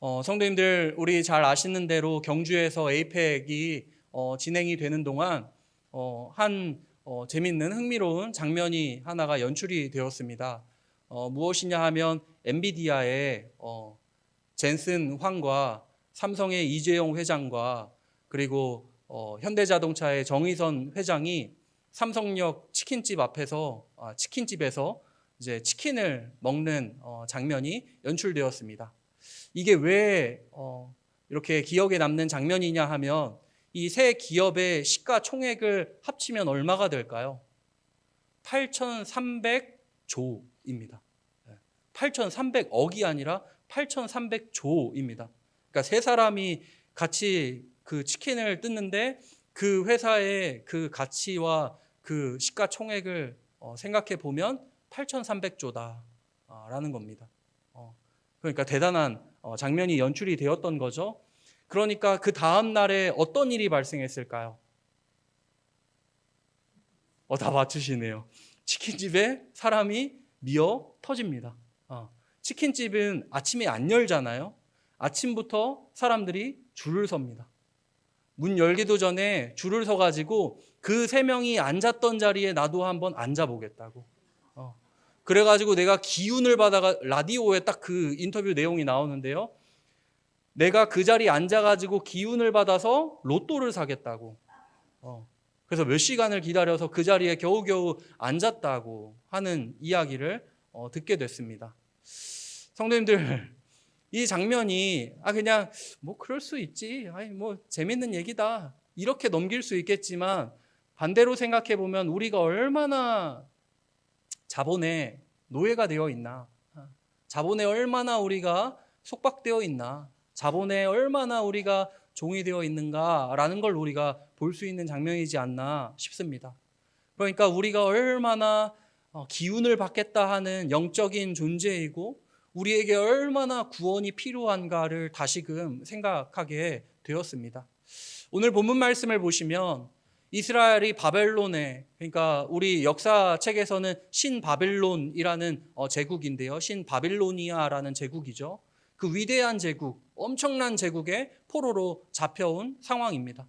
성도님들, 우리 잘 아시는 대로 경주에서 에이펙이 진행이 되는 동안 재밌는 흥미로운 장면이 하나가 연출이 되었습니다. 무엇이냐 하면 엔비디아의 젠슨 황과 삼성의 이재용 회장과 그리고 현대자동차의 정의선 회장이 삼성역 치킨집에서 이제 치킨을 먹는 장면이 연출되었습니다. 이게 왜 이렇게 기억에 남는 장면이냐 하면 이 세 기업의 시가총액을 합치면 얼마가 될까요? 8,300조입니다. 8,300억이 아니라 8,300조입니다. 그러니까 세 사람이 같이 그 치킨을 뜯는데 그 회사의 그 가치와 그 시가총액을 생각해 보면 8,300조다라는 겁니다. 그러니까 대단한 장면이 연출이 되었던 거죠. 그러니까 그 다음 날에 어떤 일이 발생했을까요? 다 맞추시네요. 치킨집에 사람이 미어 터집니다. 치킨집은 아침에 안 열잖아요. 아침부터 사람들이 줄을 섭니다. 문 열기도 전에 줄을 서가지고 그 세 명이 앉았던 자리에 나도 한번 앉아보겠다고. 그래가지고 내가 기운을 받아가 라디오에 딱 그 인터뷰 내용이 나오는데요. 내가 그 자리에 앉아가지고 기운을 받아서 로또를 사겠다고. 그래서 몇 시간을 기다려서 그 자리에 겨우겨우 앉았다고 하는 이야기를 듣게 됐습니다. 성도님들, 이 장면이 그냥 뭐 그럴 수 있지, 뭐 재밌는 얘기다 이렇게 넘길 수 있겠지만 반대로 생각해 보면 우리가 얼마나 자본의 노예가 되어 있나, 자본에 얼마나 우리가 속박되어 있나, 자본에 얼마나 우리가 종이 되어 있는가라는 걸 우리가 볼 수 있는 장면이지 않나 싶습니다. 그러니까 우리가 얼마나 기운을 받겠다 하는 영적인 존재이고 우리에게 얼마나 구원이 필요한가를 다시금 생각하게 되었습니다. 오늘 본문 말씀을 보시면 이스라엘이 바벨론에, 그러니까 우리 역사책에서는 신바벨론이라는 제국인데요. 신바빌로니아라는 제국이죠. 그 위대한 제국, 엄청난 제국의 포로로 잡혀온 상황입니다.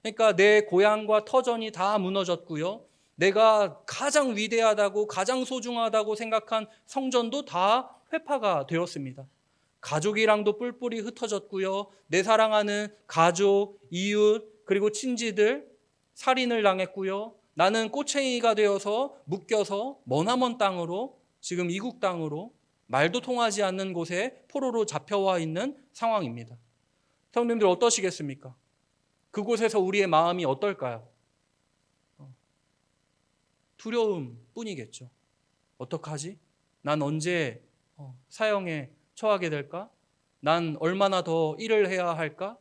그러니까 내 고향과 터전이 다 무너졌고요. 내가 가장 위대하다고 가장 소중하다고 생각한 성전도 다 회파가 되었습니다. 가족이랑도 뿔뿔이 흩어졌고요. 내 사랑하는 가족, 이웃, 그리고 친지들 살인을 당했고요. 나는 꼬챙이가 되어서 묶여서 머나먼 땅으로, 지금 이국 땅으로 말도 통하지 않는 곳에 포로로 잡혀와 있는 상황입니다. 성도님들 어떠시겠습니까? 그곳에서 우리의 마음이 어떨까요? 두려움뿐이겠죠. 어떡하지? 난 언제 사형에 처하게 될까? 난 얼마나 더 일을 해야 할까?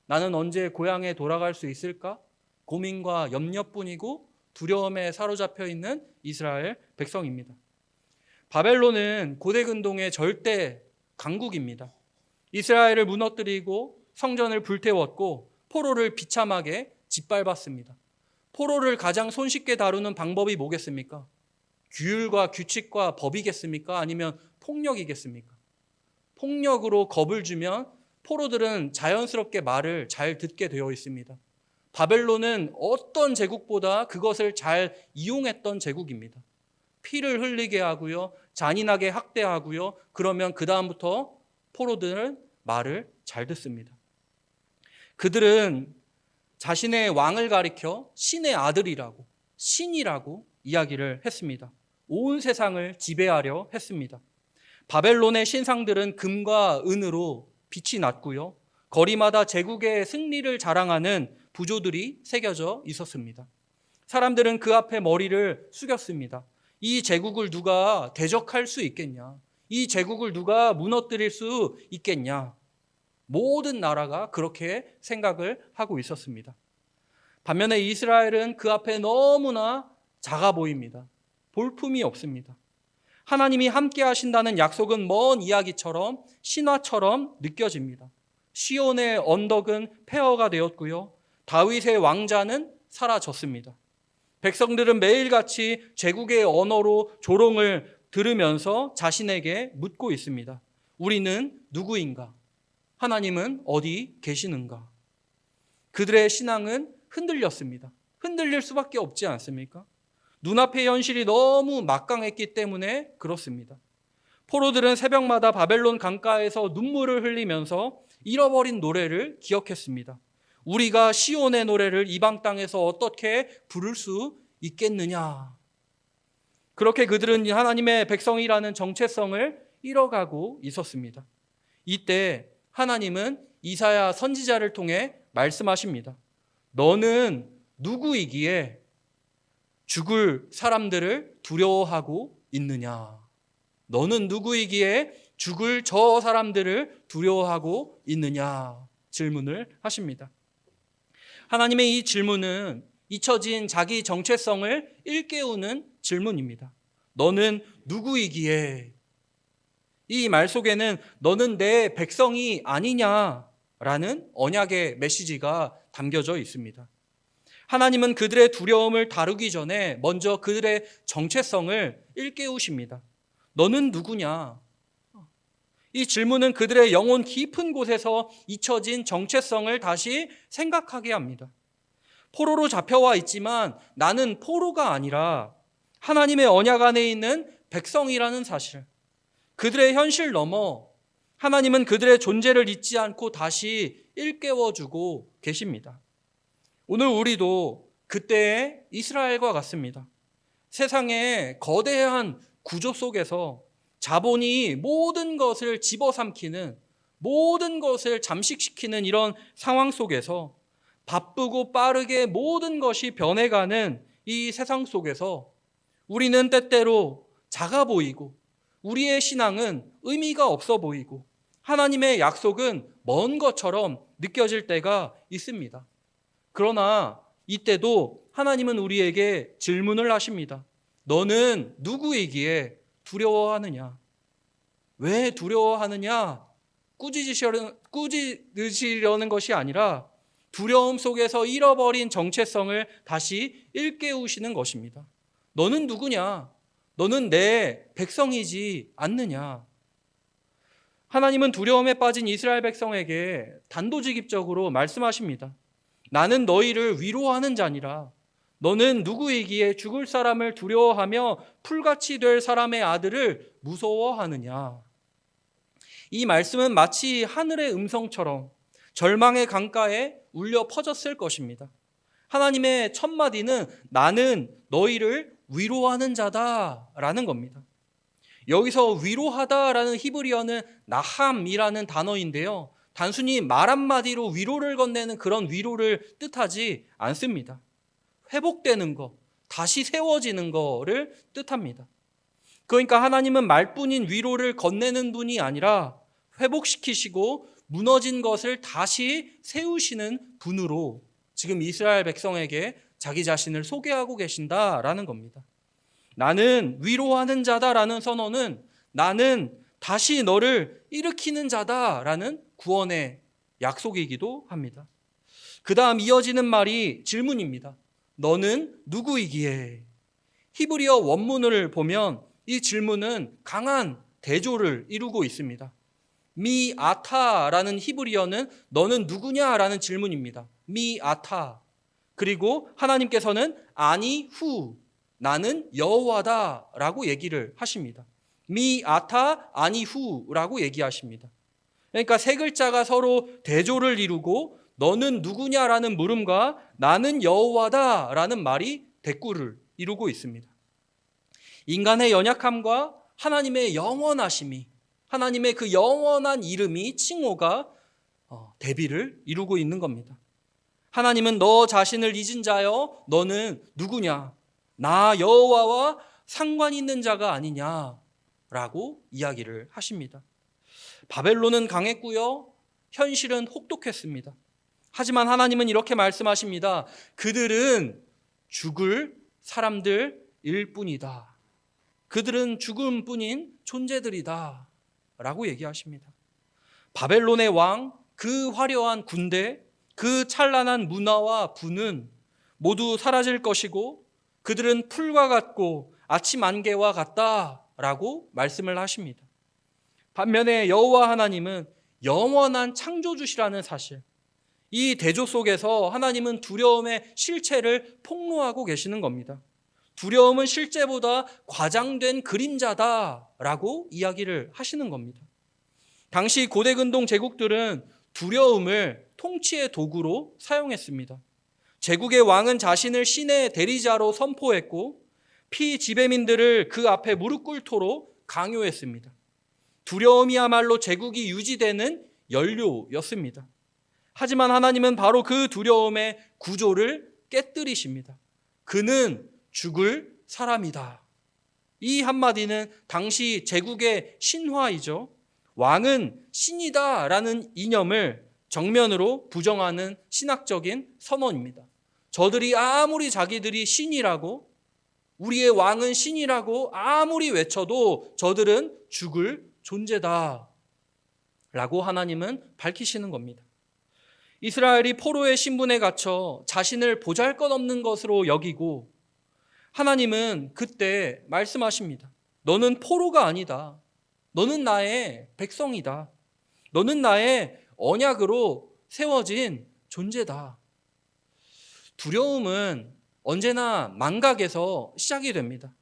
나는 언제 고향에 돌아갈 수 있을까? 고민과 염려뿐이고 두려움에 사로잡혀 있는 이스라엘 백성입니다. 바벨론은 고대 근동의 절대 강국입니다. 이스라엘을 무너뜨리고 성전을 불태웠고 포로를 비참하게 짓밟았습니다. 포로를 가장 손쉽게 다루는 방법이 뭐겠습니까? 규율과 규칙과 법이겠습니까? 아니면 폭력이겠습니까? 폭력으로 겁을 주면 포로들은 자연스럽게 말을 잘 듣게 되어 있습니다. 바벨론은 어떤 제국보다 그것을 잘 이용했던 제국입니다. 피를 흘리게 하고요, 잔인하게 학대하고요. 그러면 그 다음부터 포로들은 말을 잘 듣습니다. 그들은 자신의 왕을 가리켜 신의 아들이라고, 신이라고 이야기를 했습니다. 온 세상을 지배하려 했습니다. 바벨론의 신상들은 금과 은으로 빛이 났고요. 거리마다 제국의 승리를 자랑하는 부조들이 새겨져 있었습니다. 사람들은 그 앞에 머리를 숙였습니다. 이 제국을 누가 대적할 수 있겠냐? 이 제국을 누가 무너뜨릴 수 있겠냐? 모든 나라가 그렇게 생각을 하고 있었습니다. 반면에 이스라엘은 그 앞에 너무나 작아 보입니다. 볼품이 없습니다. 하나님이 함께 하신다는 약속은 먼 이야기처럼 신화처럼 느껴집니다. 시온의 언덕은 폐허가 되었고요. 다윗의 왕자는 사라졌습니다. 백성들은 매일같이 제국의 언어로 조롱을 들으면서 자신에게 묻고 있습니다. 우리는 누구인가? 하나님은 어디 계시는가? 그들의 신앙은 흔들렸습니다. 흔들릴 수밖에 없지 않습니까? 눈앞의 현실이 너무 막강했기 때문에 그렇습니다. 포로들은 새벽마다 바벨론 강가에서 눈물을 흘리면서 잃어버린 노래를 기억했습니다. 우리가 시온의 노래를 이방 땅에서 어떻게 부를 수 있겠느냐? 그렇게 그들은 하나님의 백성이라는 정체성을 잃어가고 있었습니다. 이때 하나님은 이사야 선지자를 통해 말씀하십니다. 너는 누구이기에 죽을 사람들을 두려워하고 있느냐? 너는 누구이기에 죽을 저 사람들을 두려워하고 있느냐? 질문을 하십니다. 하나님의 이 질문은 잊혀진 자기 정체성을 일깨우는 질문입니다. 너는 누구이기에? 이 말 속에는 너는 내 백성이 아니냐라는 언약의 메시지가 담겨져 있습니다. 하나님은 그들의 두려움을 다루기 전에 먼저 그들의 정체성을 일깨우십니다. 너는 누구냐? 이 질문은 그들의 영혼 깊은 곳에서 잊혀진 정체성을 다시 생각하게 합니다. 포로로 잡혀와 있지만 나는 포로가 아니라 하나님의 언약 안에 있는 백성이라는 사실, 그들의 현실 넘어 하나님은 그들의 존재를 잊지 않고 다시 일깨워주고 계십니다. 오늘 우리도 그때의 이스라엘과 같습니다. 세상의 거대한 구조 속에서 자본이 모든 것을 집어삼키는, 모든 것을 잠식시키는 이런 상황 속에서 바쁘고 빠르게 모든 것이 변해가는 이 세상 속에서 우리는 때때로 작아 보이고 우리의 신앙은 의미가 없어 보이고 하나님의 약속은 먼 것처럼 느껴질 때가 있습니다. 그러나 이때도 하나님은 우리에게 질문을 하십니다. 너는 누구이기에 두려워하느냐? 왜 두려워하느냐? 꾸짖으시려는 것이 아니라 두려움 속에서 잃어버린 정체성을 다시 일깨우시는 것입니다. 너는 누구냐? 너는 내 백성이지 않느냐? 하나님은 두려움에 빠진 이스라엘 백성에게 단도직입적으로 말씀하십니다. 나는 너희를 위로하는 자니라. 너는 누구이기에 죽을 사람을 두려워하며 풀같이 될 사람의 아들을 무서워하느냐? 이 말씀은 마치 하늘의 음성처럼 절망의 강가에 울려 퍼졌을 것입니다. 하나님의 첫 마디는 나는 너희를 위로하는 자다라는 겁니다. 여기서 위로하다라는 히브리어는 나함이라는 단어인데요. 단순히 말 한마디로 위로를 건네는 그런 위로를 뜻하지 않습니다. 회복되는 것, 다시 세워지는 것을 뜻합니다. 그러니까 하나님은 말뿐인 위로를 건네는 분이 아니라 회복시키시고 무너진 것을 다시 세우시는 분으로 지금 이스라엘 백성에게 자기 자신을 소개하고 계신다라는 겁니다. 나는 위로하는 자다라는 선언은 나는 다시 너를 일으키는 자다라는 구원의 약속이기도 합니다. 그 다음 이어지는 말이 질문입니다. 너는 누구이기에? 히브리어 원문을 보면 이 질문은 강한 대조를 이루고 있습니다. 미아타라는 히브리어는 너는 누구냐라는 질문입니다. 미아타. 그리고 하나님께서는 아니 후 나는 여호와다라고 얘기를 하십니다. 미아타 아니 후라고 얘기하십니다. 그러니까 세 글자가 서로 대조를 이루고 너는 누구냐라는 물음과 나는 여호와다라는 말이 대꾸를 이루고 있습니다. 인간의 연약함과 하나님의 영원하심이, 하나님의 그 영원한 이름이, 칭호가 대비를 이루고 있는 겁니다. 하나님은 너 자신을 잊은 자여 너는 누구냐? 나 여호와와 상관 있는 자가 아니냐라고 이야기를 하십니다. 바벨론은 강했고요. 현실은 혹독했습니다. 하지만 하나님은 이렇게 말씀하십니다. 그들은 죽을 사람들일 뿐이다. 그들은 죽음뿐인 존재들이다 라고 얘기하십니다. 바벨론의 왕, 그 화려한 군대, 그 찬란한 문화와 부는 모두 사라질 것이고 그들은 풀과 같고 아침 안개와 같다라고 말씀을 하십니다. 반면에 여호와 하나님은 영원한 창조주시라는 사실, 이 대조 속에서 하나님은 두려움의 실체를 폭로하고 계시는 겁니다. 두려움은 실제보다 과장된 그림자다라고 이야기를 하시는 겁니다. 당시 고대 근동 제국들은 두려움을 통치의 도구로 사용했습니다. 제국의 왕은 자신을 신의 대리자로 선포했고 피지배민들을 그 앞에 무릎 꿇도록 강요했습니다. 두려움이야말로 제국이 유지되는 연료였습니다. 하지만 하나님은 바로 그 두려움의 구조를 깨뜨리십니다. 그는 죽을 사람이다. 이 한마디는 당시 제국의 신화이죠. 왕은 신이다라는 이념을 정면으로 부정하는 신학적인 선언입니다. 저들이 아무리 자기들이 신이라고, 우리의 왕은 신이라고 아무리 외쳐도 저들은 죽을 존재다 라고 하나님은 밝히시는 겁니다. 이스라엘이 포로의 신분에 갇혀 자신을 보잘것없는 것으로 여기고 하나님은 그때 말씀하십니다. 너는 포로가 아니다. 너는 나의 백성이다. 너는 나의 언약으로 세워진 존재다. 두려움은 언제나 망각에서 시작이 됩니다.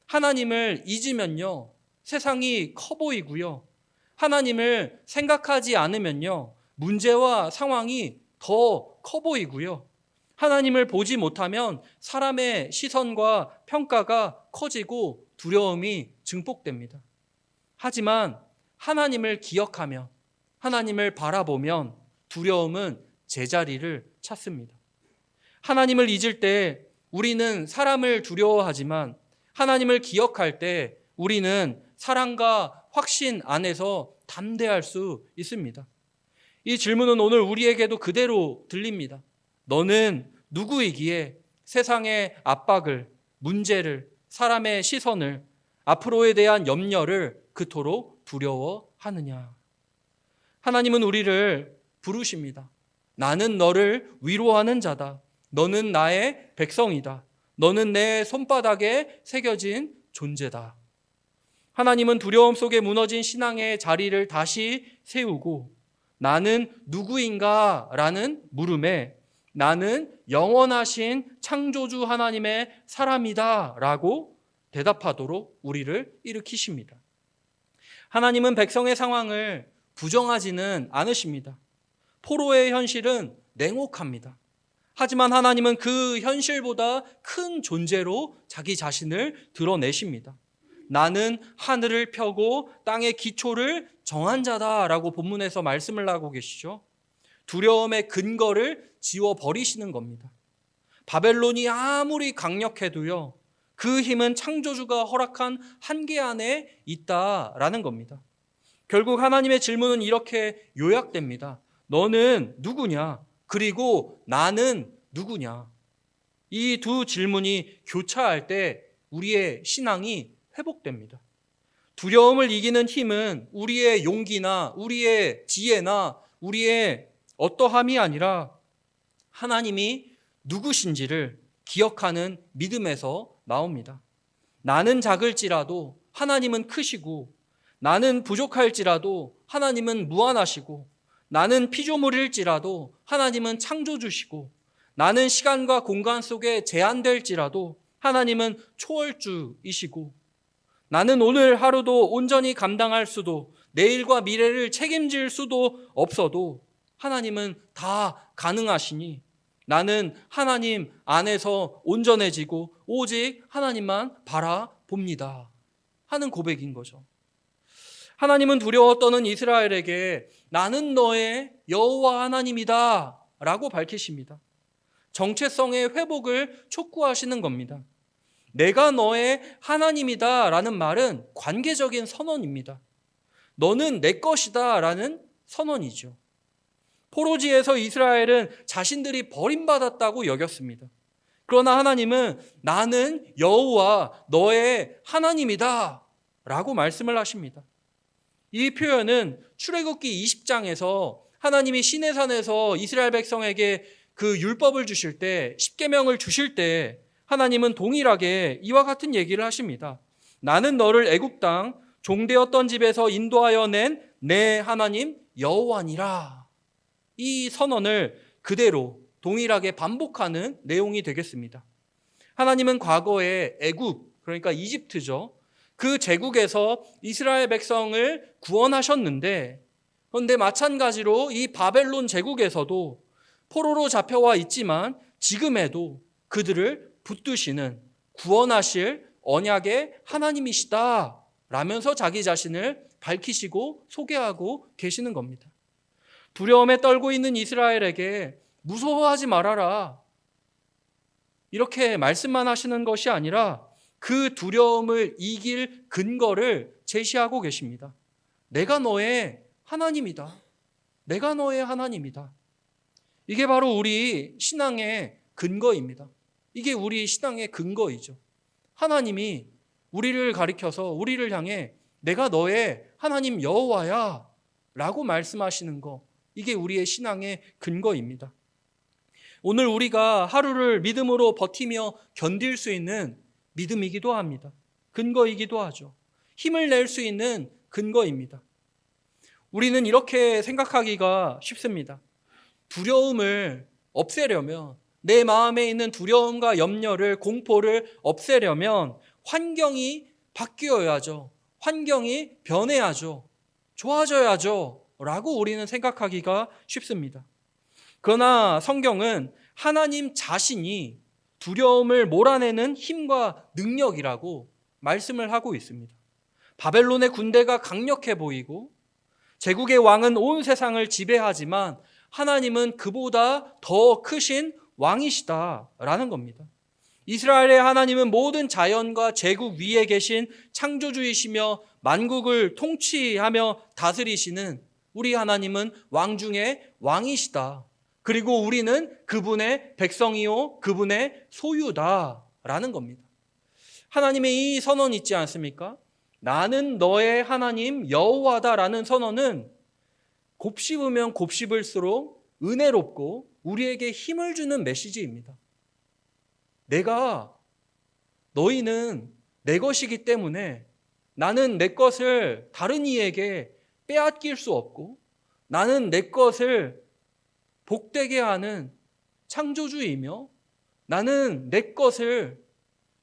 하나님을 잊으면요, 세상이 커 보이고요. 하나님을 생각하지 않으면요, 문제와 상황이 더 커 보이고요. 하나님을 보지 못하면 사람의 시선과 평가가 커지고 두려움이 증폭됩니다. 하지만 하나님을 기억하면, 하나님을 바라보면 두려움은 제자리를 찾습니다. 하나님을 잊을 때 우리는 사람을 두려워하지만 하나님을 기억할 때 우리는 사랑과 확신 안에서 담대할 수 있습니다. 이 질문은 오늘 우리에게도 그대로 들립니다. 너는 누구이기에 세상의 압박을, 문제를, 사람의 시선을, 앞으로에 대한 염려를 그토록 두려워하느냐? 하나님은 우리를 부르십니다. 나는 너를 위로하는 자다. 너는 나의 백성이다. 너는 내 손바닥에 새겨진 존재다. 하나님은 두려움 속에 무너진 신앙의 자리를 다시 세우고 나는 누구인가? 라는 물음에 나는 영원하신 창조주 하나님의 사람이다 라고 대답하도록 우리를 일으키십니다. 하나님은 백성의 상황을 부정하지는 않으십니다. 포로의 현실은 냉혹합니다. 하지만 하나님은 그 현실보다 큰 존재로 자기 자신을 드러내십니다. 나는 하늘을 펴고 땅의 기초를 정한 자다라고 본문에서 말씀을 하고 계시죠. 두려움의 근거를 지워버리시는 겁니다. 바벨론이 아무리 강력해도요, 그 힘은 창조주가 허락한 한계 안에 있다라는 겁니다. 결국 하나님의 질문은 이렇게 요약됩니다. 너는 누구냐? 그리고 나는 누구냐? 이 두 질문이 교차할 때 우리의 신앙이 회복됩니다. 두려움을 이기는 힘은 우리의 용기나 우리의 지혜나 우리의 어떠함이 아니라 하나님이 누구신지를 기억하는 믿음에서 나옵니다. 나는 작을지라도 하나님은 크시고, 나는 부족할지라도 하나님은 무한하시고, 나는 피조물일지라도 하나님은 창조주시고, 나는 시간과 공간 속에 제한될지라도 하나님은 초월주이시고, 나는 오늘 하루도 온전히 감당할 수도 내일과 미래를 책임질 수도 없어도 하나님은 다 가능하시니 나는 하나님 안에서 온전해지고 오직 하나님만 바라봅니다 하는 고백인 거죠. 하나님은 두려워 떠는 이스라엘에게 나는 너의 여호와 하나님이다 라고 밝히십니다. 정체성의 회복을 촉구하시는 겁니다. 내가 너의 하나님이다 라는 말은 관계적인 선언입니다. 너는 내 것이다 라는 선언이죠. 포로지에서 이스라엘은 자신들이 버림받았다고 여겼습니다. 그러나 하나님은 나는 여호와 너의 하나님이다 라고 말씀을 하십니다. 이 표현은 출애굽기 20장에서 하나님이 시내산에서 이스라엘 백성에게 그 율법을 주실 때, 십계명을 주실 때 하나님은 동일하게 이와 같은 얘기를 하십니다. 나는 너를 애굽 땅 종되었던 집에서 인도하여 낸 내 하나님 여호와니라. 이 선언을 그대로 동일하게 반복하는 내용이 되겠습니다. 하나님은 과거에 애굽, 그러니까 이집트죠, 그 제국에서 이스라엘 백성을 구원하셨는데, 그런데 마찬가지로 이 바벨론 제국에서도 포로로 잡혀와 있지만 지금에도 그들을 붙드시는 구원하실 언약의 하나님이시다 라면서 자기 자신을 밝히시고 소개하고 계시는 겁니다. 두려움에 떨고 있는 이스라엘에게 무서워하지 말아라, 이렇게 말씀만 하시는 것이 아니라 그 두려움을 이길 근거를 제시하고 계십니다. 내가 너의 하나님이다. 내가 너의 하나님이다. 이게 바로 우리 신앙의 근거입니다. 이게 우리 신앙의 근거이죠. 하나님이 우리를 가리켜서 우리를 향해 내가 너의 하나님 여호와야 라고 말씀하시는 거, 이게 우리의 신앙의 근거입니다. 오늘 우리가 하루를 믿음으로 버티며 견딜 수 있는 믿음이기도 합니다. 근거이기도 하죠. 힘을 낼 수 있는 근거입니다. 우리는 이렇게 생각하기가 쉽습니다. 두려움을 없애려면, 내 마음에 있는 두려움과 염려를, 공포를 없애려면 환경이 바뀌어야죠. 환경이 변해야죠. 좋아져야죠. 라고 우리는 생각하기가 쉽습니다. 그러나 성경은 하나님 자신이 두려움을 몰아내는 힘과 능력이라고 말씀을 하고 있습니다. 바벨론의 군대가 강력해 보이고 제국의 왕은 온 세상을 지배하지만 하나님은 그보다 더 크신 왕이시다라는 겁니다. 이스라엘의 하나님은 모든 자연과 제국 위에 계신 창조주이시며 만국을 통치하며 다스리시는 우리 하나님은 왕 중에 왕이시다. 그리고 우리는 그분의 백성이요 그분의 소유다라는 겁니다. 하나님의 이 선언 있지 않습니까? 나는 너의 하나님 여호와다라는 선언은 곱씹으면 곱씹을수록 은혜롭고 우리에게 힘을 주는 메시지입니다. 너희는 내 것이기 때문에 나는 내 것을 다른 이에게 빼앗길 수 없고, 나는 내 것을 복되게 하는 창조주이며, 나는 내 것을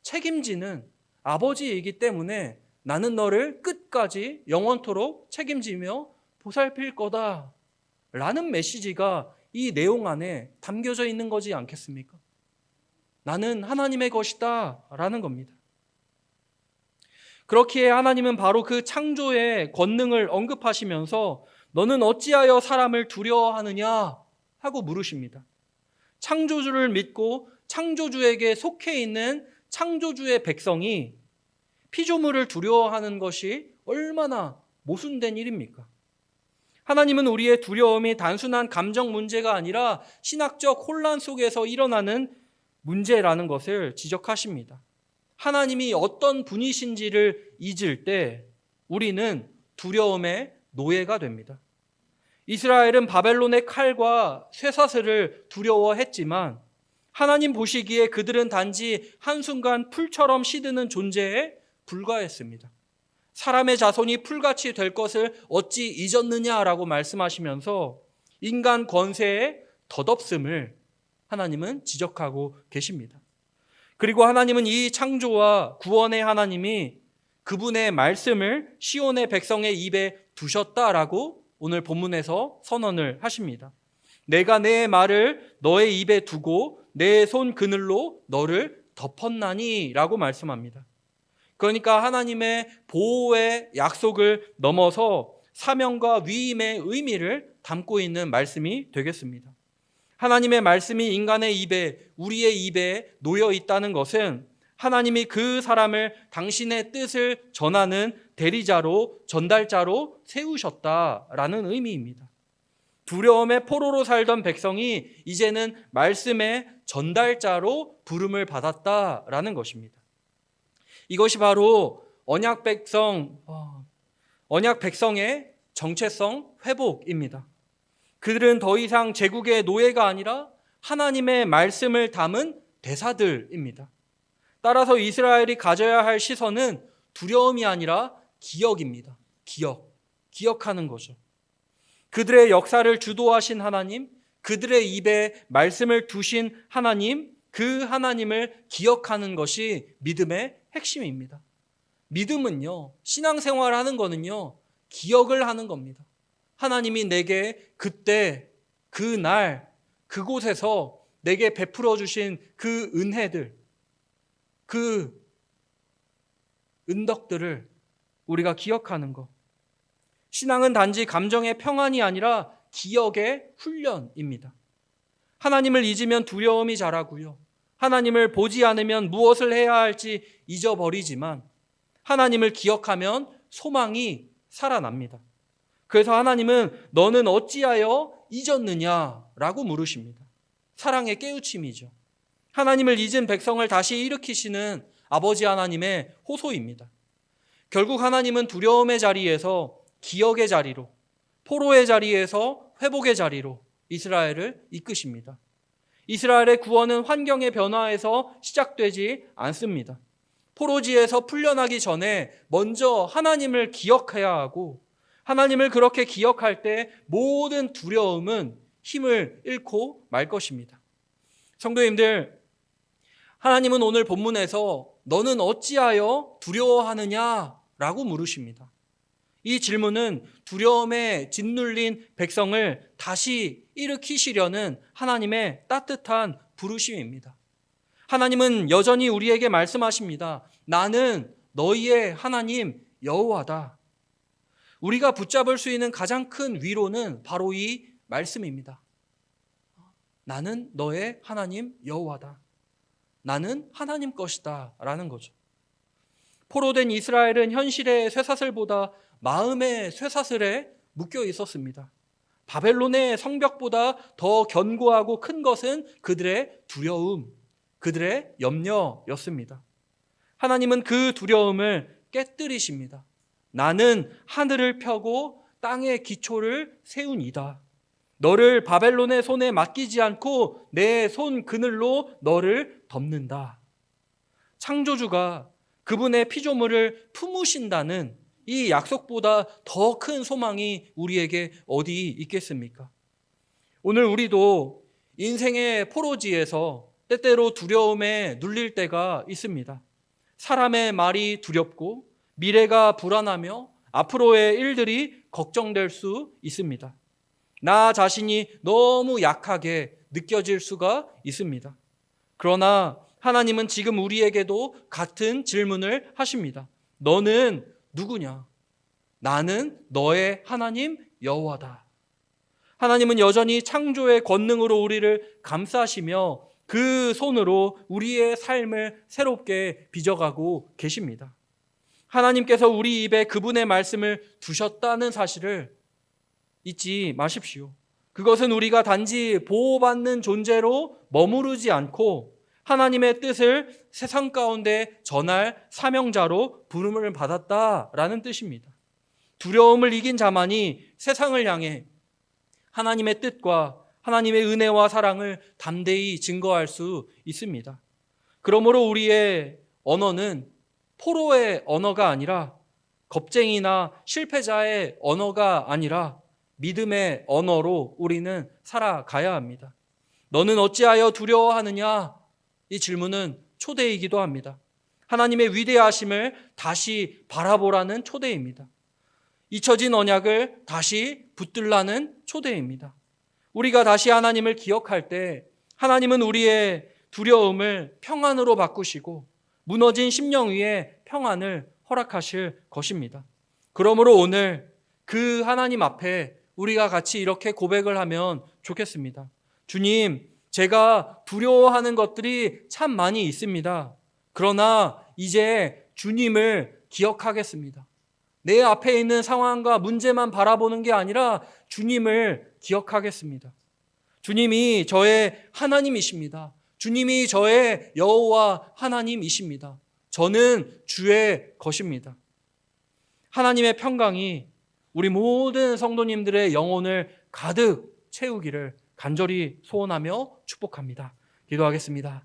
책임지는 아버지이기 때문에 나는 너를 끝까지 영원토록 책임지며 보살필 거다 라는 메시지가 이 내용 안에 담겨져 있는 거지 않겠습니까? 나는 하나님의 것이다 라는 겁니다. 그렇기에 하나님은 바로 그 창조의 권능을 언급하시면서 너는 어찌하여 사람을 두려워하느냐 하고 물으십니다. 창조주를 믿고 창조주에게 속해 있는 창조주의 백성이 피조물을 두려워하는 것이 얼마나 모순된 일입니까? 하나님은 우리의 두려움이 단순한 감정 문제가 아니라 신학적 혼란 속에서 일어나는 문제라는 것을 지적하십니다. 하나님이 어떤 분이신지를 잊을 때 우리는 두려움의 노예가 됩니다. 이스라엘은 바벨론의 칼과 쇠사슬을 두려워했지만 하나님 보시기에 그들은 단지 한순간 풀처럼 시드는 존재에 불과했습니다. 사람의 자손이 풀같이 될 것을 어찌 잊었느냐라고 말씀하시면서 인간 권세의 덧없음을 하나님은 지적하고 계십니다. 그리고 하나님은 이 창조와 구원의 하나님이 그분의 말씀을 시온의 백성의 입에 두셨다라고 오늘 본문에서 선언을 하십니다. 내가 내 말을 너의 입에 두고 내 손 그늘로 너를 덮었나니 라고 말씀합니다. 그러니까 하나님의 보호의 약속을 넘어서 사명과 위임의 의미를 담고 있는 말씀이 되겠습니다. 하나님의 말씀이 인간의 입에, 우리의 입에 놓여 있다는 것은 하나님이 그 사람을 당신의 뜻을 전하는 대리자로, 전달자로 세우셨다라는 의미입니다. 두려움의 포로로 살던 백성이 이제는 말씀의 전달자로 부름을 받았다라는 것입니다. 이것이 바로 언약 백성의 정체성 회복입니다. 그들은 더 이상 제국의 노예가 아니라 하나님의 말씀을 담은 대사들입니다. 따라서 이스라엘이 가져야 할 시선은 두려움이 아니라 기억입니다. 기억하는 거죠. 그들의 역사를 주도하신 하나님, 그들의 입에 말씀을 두신 하나님, 그 하나님을 기억하는 것이 믿음의 핵심입니다. 믿음은요, 신앙생활 하는 거는요, 기억을 하는 겁니다. 하나님이 내게 그때, 그날, 그곳에서 내게 베풀어 주신 그 은혜들, 그 은덕들을 우리가 기억하는 것. 신앙은 단지 감정의 평안이 아니라 기억의 훈련입니다. 하나님을 잊으면 두려움이 자라고요. 하나님을 보지 않으면 무엇을 해야 할지 잊어버리지만 하나님을 기억하면 소망이 살아납니다. 그래서 하나님은 너는 어찌하여 잊었느냐라고 물으십니다. 사랑의 깨우침이죠. 하나님을 잊은 백성을 다시 일으키시는 아버지 하나님의 호소입니다. 결국 하나님은 두려움의 자리에서 기억의 자리로, 포로의 자리에서 회복의 자리로 이스라엘을 이끄십니다. 이스라엘의 구원은 환경의 변화에서 시작되지 않습니다. 포로지에서 풀려나기 전에 먼저 하나님을 기억해야 하고, 하나님을 그렇게 기억할 때 모든 두려움은 힘을 잃고 말 것입니다. 성도님들, 하나님은 오늘 본문에서 너는 어찌하여 두려워하느냐라고 물으십니다. 이 질문은 두려움에 짓눌린 백성을 다시 일으키시려는 하나님의 따뜻한 부르심입니다. 하나님은 여전히 우리에게 말씀하십니다. 나는 너희의 하나님 여호와다. 우리가 붙잡을 수 있는 가장 큰 위로는 바로 이 말씀입니다. 나는 너의 하나님 여호와다. 나는 하나님 것이다 라는 거죠. 포로된 이스라엘은 현실의 쇠사슬보다 마음의 쇠사슬에 묶여 있었습니다. 바벨론의 성벽보다 더 견고하고 큰 것은 그들의 두려움, 그들의 염려였습니다. 하나님은 그 두려움을 깨뜨리십니다. 나는 하늘을 펴고 땅의 기초를 세운 이다. 너를 바벨론의 손에 맡기지 않고 내 손 그늘로 너를 덮는다. 창조주가 그분의 피조물을 품으신다는 이 약속보다 더 큰 소망이 우리에게 어디 있겠습니까? 오늘 우리도 인생의 포로지에서 때때로 두려움에 눌릴 때가 있습니다. 사람의 말이 두렵고 미래가 불안하며 앞으로의 일들이 걱정될 수 있습니다. 나 자신이 너무 약하게 느껴질 수가 있습니다. 그러나 하나님은 지금 우리에게도 같은 질문을 하십니다. 너는 누구냐? 나는 너의 하나님 여호와다. 하나님은 여전히 창조의 권능으로 우리를 감싸시며 그 손으로 우리의 삶을 새롭게 빚어가고 계십니다. 하나님께서 우리 입에 그분의 말씀을 두셨다는 사실을 잊지 마십시오. 그것은 우리가 단지 보호받는 존재로 머무르지 않고 하나님의 뜻을 세상 가운데 전할 사명자로 부름을 받았다라는 뜻입니다. 두려움을 이긴 자만이 세상을 향해 하나님의 뜻과 하나님의 은혜와 사랑을 담대히 증거할 수 있습니다. 그러므로 우리의 언어는 포로의 언어가 아니라 겁쟁이나 실패자의 언어가 아니라 믿음의 언어로 우리는 살아가야 합니다. 너는 어찌하여 두려워하느냐? 이 질문은 초대이기도 합니다. 하나님의 위대하심을 다시 바라보라는 초대입니다. 잊혀진 언약을 다시 붙들라는 초대입니다. 우리가 다시 하나님을 기억할 때 하나님은 우리의 두려움을 평안으로 바꾸시고 무너진 심령 위에 평안을 허락하실 것입니다. 그러므로 오늘 그 하나님 앞에 우리가 같이 이렇게 고백을 하면 좋겠습니다. 주님, 제가 두려워하는 것들이 참 많이 있습니다. 그러나 이제 주님을 기억하겠습니다. 내 앞에 있는 상황과 문제만 바라보는 게 아니라 주님을 기억하겠습니다. 주님이 저의 하나님이십니다. 주님이 저의 여호와 하나님이십니다. 저는 주의 것입니다. 하나님의 평강이 우리 모든 성도님들의 영혼을 가득 채우기를 간절히 소원하며 축복합니다. 기도하겠습니다.